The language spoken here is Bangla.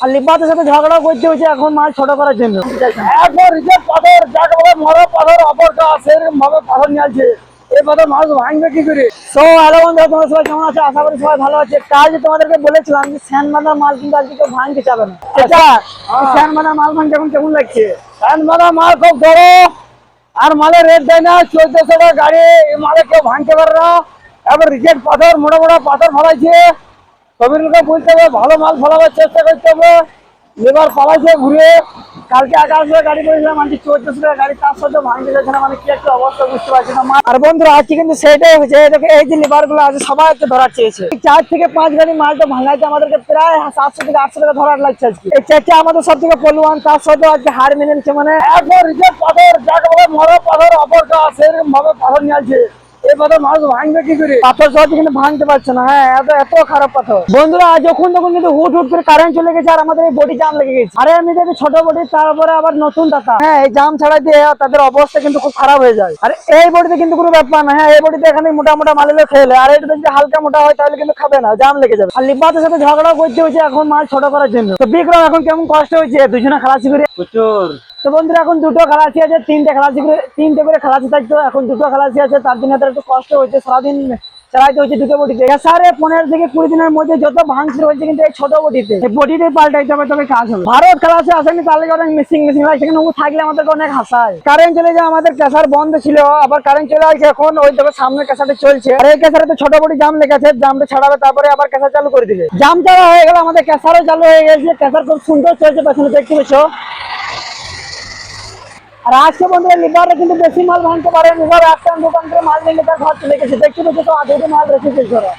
আর লিপাতের সাথে ঝগড়া করতে হচ্ছে এখন মাছ ছোট করার জন্য। একবার রিজেক্ট পাথর যাকে বলে মরা পাথর অপরটা সেরকম ভাবে পাথর নিয়ে আসছে, এই পাথর মাছ ভাঙবে কি করে? সো হ্যালো বন্ধুরা, তোমরা সবাই কেমন আছো? আশা করি সবাই ভালো আছে। কাল যে তোমাদেরকে বলেছিলাম যে স্যান্ড বাঁধার মাল কিন্তু আজকে কেউ ভাঙতে যাবে না। স্যান্ড বাঁধার মাল ভাঙতে এখন কেমন লাগছে? স্যান্ড বাঁধার মাল খুব বড়, আর মালের রেট দেয় না 1400 টাকা গাড়ি, এই মালে কেউ ভাঙতে পারে না। এবার রিজেক্ট পাথর মোটা মোটা পাথর ফলাইছে, শ্রমিককে বলতে হবে ভালো মাল ফলাবার চেষ্টা করতে হবে। লেবার ফলাইছে ঘুরে, কালকে 1100 টাকা গাড়ি করেছিলাম, মানে 1400 টাকা গাড়ি, তার সাথে ভাঙতে যাচ্ছে না, মানে কি একটা অবস্থা বুঝতে পারছি না। আর বন্ধুরা আজকে কিন্তু সেটাই হয়েছে, দেখো এই যে লেবার গুলো আছে সবাই একটু ধরার চেয়েছে। 4 থেকে 5 গাড়ি মালটা ভাঙাইতে আমাদেরকে প্রায় 700 থেকে 800 টাকা ধরার লাগছে আজকে। এই চারটা আমাদের সব থেকে পলুয়ান, তার সাথে আজকে হার মেনে নিচ্ছে, মানে একবার রিজেক্ট পাথর যাকে বলে মরা পাথর অপরটা সেরকম ভাবে পাথর নিয়ে আসছে, এই পাথর মানুষ ভাঙবে কি করে? পাথর সহজে কিন্তু ভাঙতে পারছে না। হ্যাঁ, এত খারাপ পাথর। বন্ধুরা যখন তখন কিন্তু হুট হুট করে কারেন্ট চলে গেছে, আর আমাদের এই বডি জাম লেগে গেছে। আরে আমি দেখি ছোট বডি, তারপরে আবার নতুন টাকা। হ্যাঁ, এই জাম ছাড়া দিয়ে তাদের অবস্থা কিন্তু খুব খারাপ হয়ে যায়। আর এই বডিতে কিন্তু কোনো ব্যাপার না। হ্যাঁ, এই বডিতে এখানে মোটা মোটা মালিলে খেলে, আর এটা যদি হালকা মোটা হয় তাহলে কিন্তু খাবে না, জাম লেগে যাবে। আর লিপাতের সাথে ঝগড়া করতে হয়েছে এখন মাছ ছোট করার জন্য। তো বিক্রম এখন কেমন কষ্ট হয়েছে দুজনে খালাসি করে প্রচুর। তো বন্ধুরা এখন দুটো খালাসি আছে, তিনটে করে খালাসি থাকতো, এখন দুটো খালাসি আছে, তার জন্য একটু কষ্ট হচ্ছে। সারাদিন চালাইতে হচ্ছে দুটো বটিতে। সাড়ে 15 থেকে 20 দিনের মধ্যে যত ভাঙছে রয়েছে কিন্তু এই ছোট বটিতে, এই বটিতে পাল্টাইতে হবে, তবে কাজ হবে। ভারত খালাসি আসেনি, তাহলে অনেক মিসিং হয়, সেখানে ও থাকলে আমাদেরকে অনেক হাসায়। কারেন্ট চলে যায়, আমাদের ক্যাসার বন্ধ ছিল, আবার কারেন্ট চলে আসছে, এখন ওই দেখো সামনের ক্যাসারটা চলছে। আর এই ক্যাসারে তো ছোট বটি জাম লেগেছে, জামটা ছাড়াবে, তারপরে আবার ক্যাসার চালু করে দিবে। জাম চালা হয়ে গেলে আমাদের ক্যাসারও চালু হয়ে গেছে। ক্যাসার খুব সুন্দর চলছে, পেছনে দেখতে পেয়েছো। আর আজকে বন্ধুরা লিভারে কিন্তু বেশি মাল ভাঙতে পারে, লিভার একটা দোকান করে মাল নিলে তার ঘর চলে গেছে, দেখতে পেয়েছো তো, দুটো মাল রেখেছে ওরা।